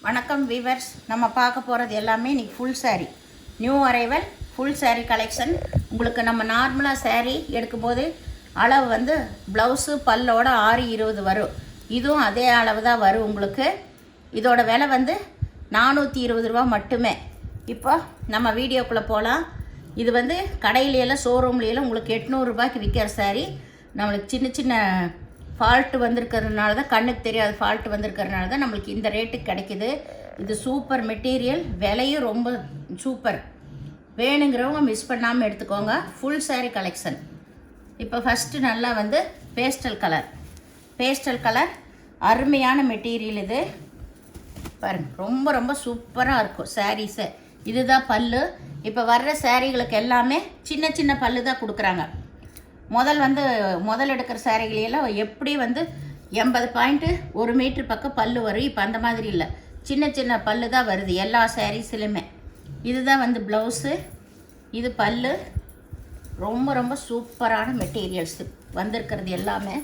வணக்கம் வீவர்ஸ். நம்ம பார்க்க போகிறது எல்லாமே இன்றைக்கி full sari, new arrival full sari collection. உங்களுக்கு நம்ம நார்மலாக சாரீ எடுக்கும்போது அளவு வந்து ப்ளவுஸு பல்லோட 620 வரும். இதுவும் அதே அளவு தான் வரும் உங்களுக்கு. இதோட விலை வந்து 420 ரூபா மட்டுமே. இப்போ நம்ம வீடியோக்குள்ளே போகலாம். இது வந்து கடையிலையெல்லாம் ஷோரூம்லையெல்லாம் உங்களுக்கு 800 ரூபாய்க்கு விற்கிற சாரீ. நம்மளுக்கு சின்ன சின்ன ஃபால்ட்டு வந்திருக்கிறதுனால தான், கண்ணுக்கு தெரியாத ஃபால்ட்டு வந்திருக்கிறதுனால தான் நம்மளுக்கு இந்த ரேட்டுக்கு கிடைக்கிது. இது சூப்பர் மெட்டீரியல், விலையும் ரொம்ப சூப்பர். வேணுங்கிறவங்க மிஸ் பண்ணாமல் எடுத்துக்கோங்க. Full sari collection. இப்போ ஃபஸ்ட்டு நல்லா வந்து பேஸ்டல் கலர் அருமையான மெட்டீரியல். இது பாருங்கள், ரொம்ப ரொம்ப சூப்பராக இருக்கும் சாரீஸு. இதுதான் பல்லு. இப்போ வர்ற சாரீகளுக்கு எல்லாமே சின்ன சின்ன பல்லு தான் கொடுக்குறாங்க. முதல் எடுக்கிற சாரீகளெல்லாம் எப்படி வந்து 80 பாயிண்ட்டு 1 மீட்ரு பக்கம் பல்லு வரும். இப்போ அந்த மாதிரி இல்லை, சின்ன சின்ன பல்லு தான் வருது எல்லா சாரீஸ்லையுமே. இதுதான் வந்து ப்ளவுஸு, இது பல்லு. ரொம்ப ரொம்ப சூப்பரான மெட்டீரியல்ஸ் வந்திருக்கிறது எல்லாமே.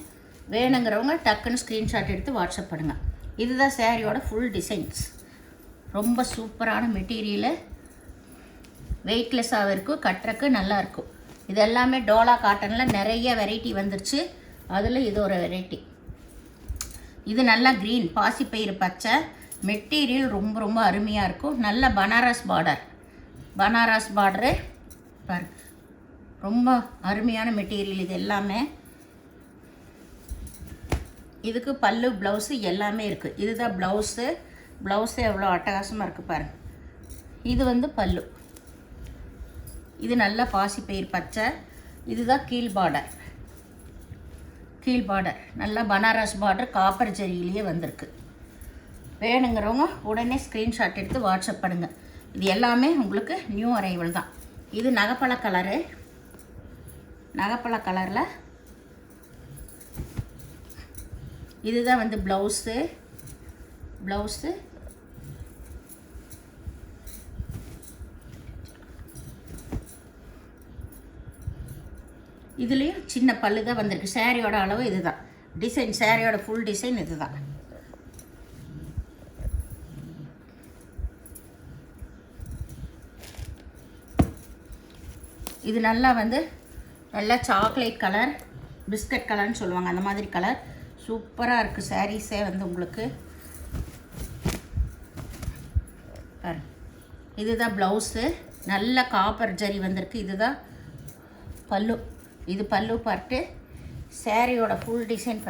வேணுங்கிறவங்க டக்குன்னு ஸ்க்ரீன்ஷாட் எடுத்து வாட்ஸ்அப் பண்ணுங்கள். இதுதான் சாரியோட ஃபுல் டிசைன்ஸ். ரொம்ப சூப்பரான மெட்டீரியலு, வெயிட்லெஸ்ஸாகவும் இருக்கும், கட்டுறக்கு நல்லாயிருக்கும். இது எல்லாமே டோலா காட்டனில் நிறைய வெரைட்டி வந்துருச்சு. அதில் இது ஒரு வெரைட்டி. இது நல்லா க்ரீன் பாசிப்பயிறு பச்சை மெட்டீரியல், ரொம்ப ரொம்ப அருமையாக இருக்கும். நல்ல பனாரஸ் பார்டரு பாரு, ரொம்ப அருமையான மெட்டீரியல் இது எல்லாமே. இதுக்கு பல்லு ப்ளவுஸு எல்லாமே இருக்குது. இதுதான் ப்ளவுஸு எவ்வளோ அட்டகாசமாக இருக்குது பாருங்கள். இது வந்து பல்லு. இது நல்ல பாசிப்பயிர் பச்சை. இதுதான் கீழ் பார்டர் நல்லா பனாரஸ் பார்டர் காப்பர் ஜரியிலேயே வந்திருக்கு. வேணுங்கிறவங்க உடனே ஸ்க்ரீன்ஷாட் எடுத்து வாட்ஸ்அப் பண்ணுங்கள். இது எல்லாமே உங்களுக்கு நியூ அரைவல் தான். இது நகைப்பழ கலரில் இதுதான் வந்து ப்ளவுஸு. இதுலேயும் சின்ன பல்லு தான் வந்திருக்கு. சாரியோட அளவு இதுதான். டிசைன் சாரியோட ஃபுல் டிசைன் இதுதான். இது நல்லா வந்து நல்லா சாக்லேட் கலர், பிஸ்கட் கலர்னு சொல்லுவாங்க, அந்த மாதிரி கலர். சூப்பராக இருக்குது சாரீஸே வந்து உங்களுக்கு. இதுதான் ப்ளவுஸு, நல்ல காப்பர் ஜரி வந்திருக்கு. இதுதான் பல்லு. இது பல்லு பார்ட்டு. சாரியோட ஃபுல் டிசைன்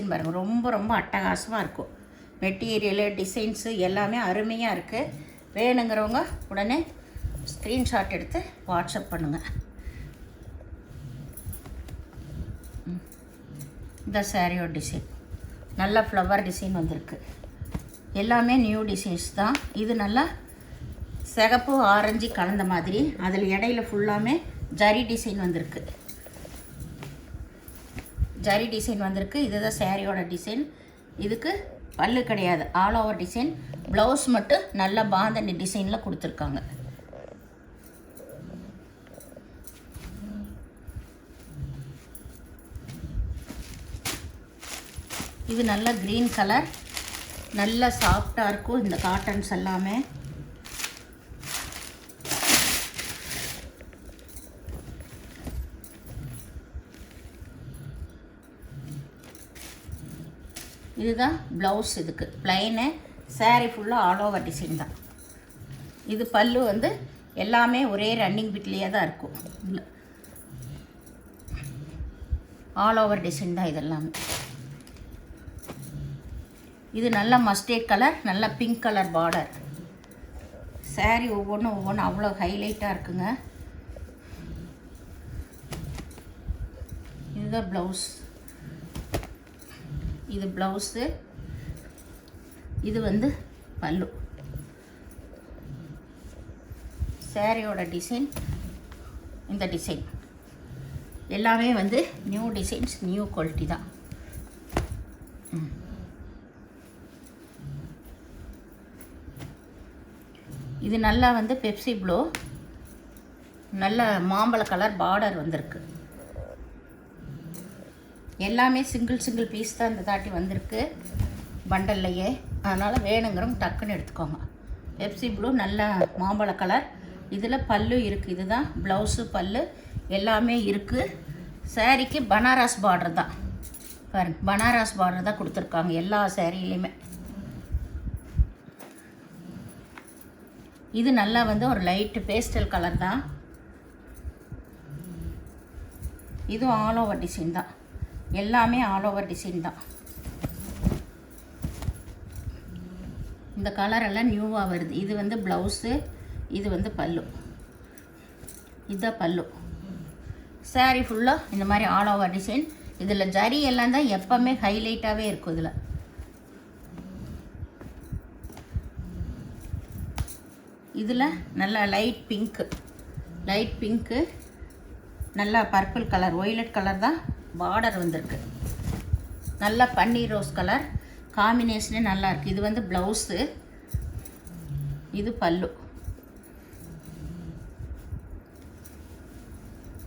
பாருங்கள். ரொம்ப ரொம்ப அட்டகாசமாக இருக்கும். மெட்டீரியலு டிசைன்ஸு எல்லாமே அருமையாக இருக்குது. வேணுங்கிறவங்க உடனே ஸ்க்ரீன்ஷாட் எடுத்து வாட்ஸ்அப் பண்ணுங்கள். இந்த சாரியோட டிசைன் நல்ல ஃப்ளவர் டிசைன் வந்திருக்கு. எல்லாமே நியூ டிசைன்ஸ் தான். இது நல்லா சிகப்பு ஆரஞ்சு கலந்த மாதிரி, அதில் இடையில ஃபுல்லாமே ஜரி டிசைன் வந்திருக்கு. இதுதான் சாரியோட டிசைன். இதுக்கு பல்லு கிடையாது, ஆல் ஓவர் டிசைன். ப்ளவுஸ் மட்டும் நல்ல பாந்தனி டிசைனில் கொடுத்துருக்காங்க. இது நல்ல க்ரீன் கலர், நல்ல சாஃப்டாக இருக்கும் இந்த காட்டன்ஸ் எல்லாமே. இதுதான் ப்ளவுஸ். இதுக்கு ப்ளைனு, சாரீ ஃபுல்லாக ஆல் ஓவர் டிசைன் தான். இது பல்லு வந்து எல்லாமே ஒரே ரன்னிங் பிட்லேயே தான் இருக்கும். ஆல் ஓவர் டிசைன் தான் இதெல்லாமே. இது நல்ல மஸ்டர்ட் கலர், நல்ல பிங்க் கலர் பார்டர். சாரீ ஒவ்வொன்றும் அவ்வளோ ஹைலைட்டாக இருக்குங்க. இதுதான் ப்ளவுஸ். இது ப்ளவுஸு, இது வந்து பல்லு. சாரியோட டிசைன் இந்த டிசைன் எல்லாமே வந்து நியூ டிசைன்ஸ், நியூ குவாலிட்டி தான். இது நல்லா வந்து பெப்சி ப்ளூ, நல்ல மாம்பழ கலர் பார்டர் வந்திருக்கு. எல்லாமே சிங்கிள் பீஸ் தான் இந்த தாட்டி வந்திருக்கு பண்டல்லையே. அதனால் வேணுங்கிறவங்க டக்குன்னு எடுத்துக்கோங்க. பெப்சி ப்ளூ நல்ல மாம்பழ கலர். இதில் பல்லு இருக்குது. இதுதான் ப்ளவுஸு, பல்லு எல்லாமே இருக்குது. சாரீக்கு பனாரஸ் பார்டர் தான் பாருங்க, பனாரஸ் பார்டர் தான் கொடுத்துருக்காங்க எல்லா சாரிலையுமே. இது நல்லா வந்து ஒரு லைட்டு பேஸ்டல் கலர் தான். இதுவும் ஆல் ஓவர் டிசைன் தான், எல்லாமே ஆல் ஓவர் டிசைன் தான். இந்த கலர் எல்லாம் நியூவாக வருது. இது வந்து ப்ளவுஸு, இது வந்து பல்லு. இதுதான் பல்லு. சாரீ ஃபுல்லாக இந்த மாதிரி ஆல் ஓவர் டிசைன். இதில் ஜரி எல்லாம் தான் எப்போவுமே ஹைலைட்டாகவே இருக்கும். இதில் நல்லா லைட் பிங்க்கு, நல்லா பர்பிள் கலர், ஒய்லட் கலர் தான் பார்டர் வந்திருக்கு. நல்லா பன்னீர் ரோஸ் கலர் காம்பினேஷனே நல்லாயிருக்கு. இது வந்து ப்ளவுஸு, இது பல்லு.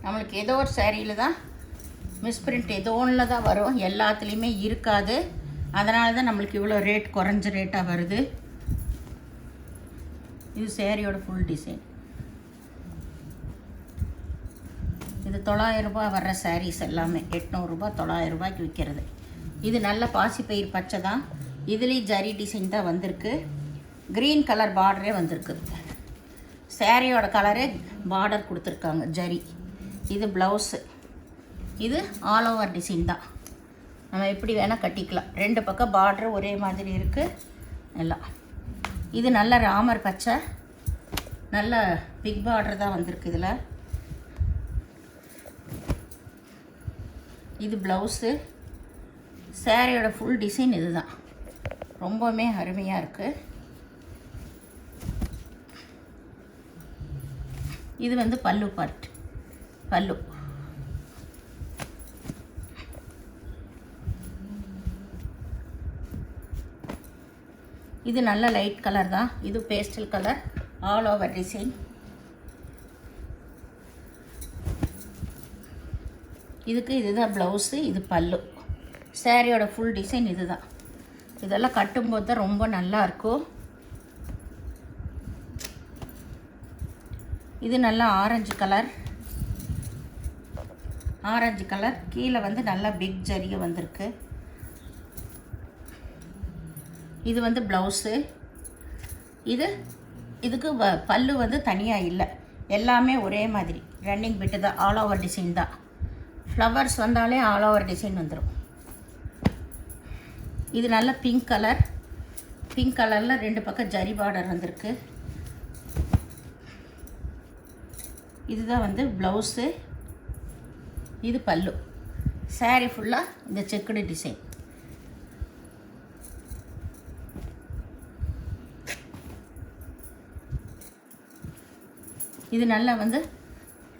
நம்மளுக்கு ஏதோ ஒரு சாரியில் தான் மிஸ்பிரிண்ட் ஏதோ ஒன்றில் தான் வரும், எல்லாத்துலேயுமே இருக்காது. அதனால தான் நம்மளுக்கு இவ்வளோ ரேட் குறைஞ்ச ரேட்டாக வருது. இது சாரியோட ஃபுல் டிசைன். இது 900 ரூபாய் வர்ற சாரீஸ் எல்லாமே 800 ரூபாய் 900 ரூபாய்க்கு விற்கிறது. இது நல்ல பாசிப்பயிர் பச்சை தான். இதுலேயும் ஜரி டிசைன் தான் வந்திருக்கு. க்ரீன் கலர் பார்டரே வந்திருக்கு. சாரியோட கலரே பார்டர் கொடுத்துருக்காங்க ஜரி. இது ப்ளவுஸு, இது ஆல் ஓவர் டிசைன் தான். நம்ம எப்படி வேணால் கட்டிக்கலாம். 2 பக்கம் பார்டரு ஒரே மாதிரி இருக்குது எல்லாம். இது நல்ல ராமர் பச்சை, நல்ல பிக் பார்டர் தான் வந்திருக்கு இதில். இது ப்ளவுஸு. சாரியோட ஃபுல் டிசைன் இது தான். ரொம்பவுமே அருமையாக இருக்குது. இது வந்து பல்லு பார்ட், பல்லு. இது நல்ல லைட் கலர் தான். இது pastel colour, all over design. இதுக்கு இதுதான் ப்ளவுஸு, இது பல்லு. சாரியோட ஃபுல் டிசைன் இது தான். இதெல்லாம் கட்டும்போது தான் ரொம்ப நல்லாயிருக்கும். இது நல்லா ஆரஞ்சு கலர், கீழே வந்து நல்லா பிக் ஜரிகை வந்திருக்கு. இது வந்து ப்ளவுஸு. இதுக்கு பல்லு வந்து தனியாக இல்லை, எல்லாமே ஒரே மாதிரி ரன்னிங் பிட்டு தான், ஆல் ஓவர் டிசைன் தான். ஃப்ளவர்ஸ் வந்தாலே ஆல் ஓவர் டிசைன் வந்துடும். இது நல்ல பிங்க் கலரில் 2 பக்கம் ஜரி பார்டர் வந்திருக்கு. இதுதான் வந்து ப்ளவுஸு, இது பல்லு. சாரீ ஃபுல்லாக இந்த செக்குடு டிசைன். இது நல்லா வந்து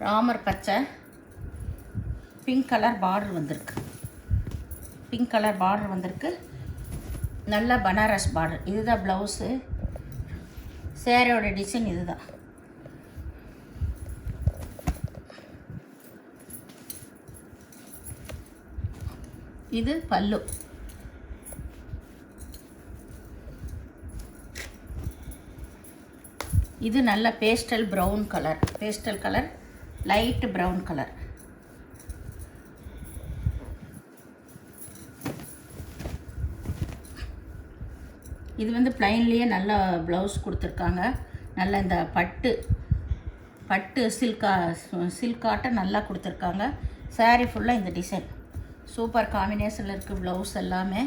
ராமர் பச்சை, பிங்க் கலர் பார்டர் வந்திருக்கு. நல்ல பனாரஸ் பார்டர். இதுதான் ப்ளவுஸு. சேரோட டிசைன் இதுதான். இது பல்லு. இது நல்ல pastel colour, light brown colour. இது வந்து ப்ளைன்லேயே நல்லா ப்ளவுஸ் கொடுத்துருக்காங்க. நல்ல இந்த பட்டு சில்காட்டை நல்லா கொடுத்துருக்காங்க. சாரீ ஃபுல்லாக இந்த டிசைன் சூப்பர் காம்பினேஷனில் இருக்குது ப்ளவுஸ் எல்லாமே.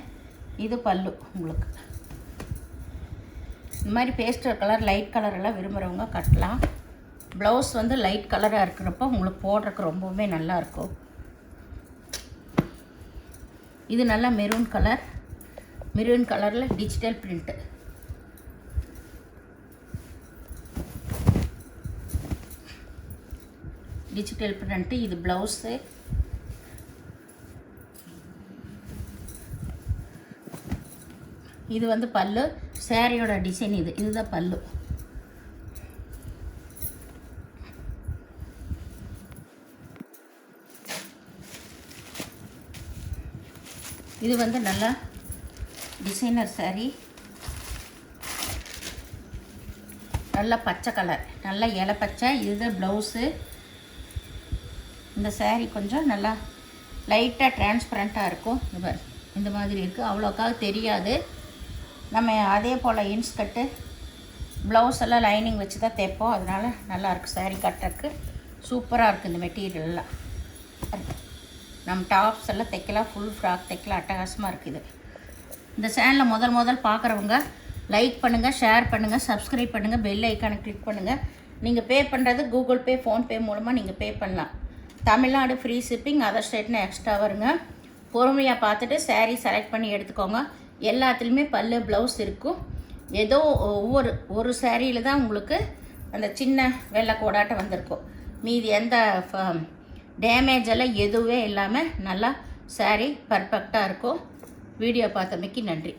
இது பல்லு. உங்களுக்கு இந்த மாதிரி பேஸ்டல் கலர், லைட் கலர் எல்லாம் விரும்புகிறவங்க கட்டலாம். ப்ளவுஸ் வந்து லைட் கலராக இருக்கிறப்போ உங்களுக்கு போடுறதுக்கு ரொம்பவுமே நல்லாயிருக்கும். இது நல்லா மெரூன் கலரில் டிஜிட்டல் பிரிண்ட்டு. இது ப்ளவுஸு. இது வந்து பல்லு. சாரியோட டிசைன் இதுதான் பல்லு. இது வந்து நல்லா டிசைனர் saree, நல்ல பச்சை கலர், நல்ல இலை பச்சை. இதுதான் ப்ளவுஸு. இந்த saree கொஞ்சம் நல்லா லைட்டாக டிரான்ஸ்பரண்ட்டாக இருக்கும். இந்த மாதிரி இருக்குது, அவ்வளோக்காக தெரியாது. நம்ம அதே போல் இன்ஸ்கர்ட்டு ப்ளவுஸ் எல்லாம் லைனிங் வச்சு தான் தைப்போம். அதனால் நல்லாயிருக்கு saree கட்டுறதுக்கு. சூப்பராக இருக்குது இந்த மெட்டீரியல்லாம். நம்ம டாப்ஸ் எல்லாம் தைக்கலாம், ஃபுல் ஃப்ராக் தைக்கலாம், அட்டகாசமாக இருக்குது. இந்த சேனலில் முதல் பார்க்குறவங்க லைக் பண்ணுங்கள், ஷேர் பண்ணுங்கள், சப்ஸ்கிரைப் பண்ணுங்கள், பெல் ஐக்கானை கிளிக் பண்ணுங்கள். நீங்கள் பே பண்ணுறது கூகுள் பே, ஃபோன்பே மூலமாக நீங்கள் பே பண்ணலாம். தமிழ்நாடு ஃப்ரீ ஷிப்பிங், அதர் ஸ்டேட்னா எக்ஸ்ட்ரா வருங்க. பொறுமையாக பார்த்துட்டு saree செலக்ட் பண்ணி எடுத்துக்கோங்க. எல்லாத்துலேயுமே பல்லு ப்ளவுஸ் இருக்கும். ஏதோ ஒரு சாரியில் தான் உங்களுக்கு அந்த சின்ன வெள்ளை கோடாட்டம் வந்திருக்கும். மீதி எந்த டேமேஜ் எல்லாம் எதுவே இல்லாமல் நல்லா saree பர்ஃபெக்டாக இருக்கும். வீடியோ பார்த்தமைக்கு நன்றி.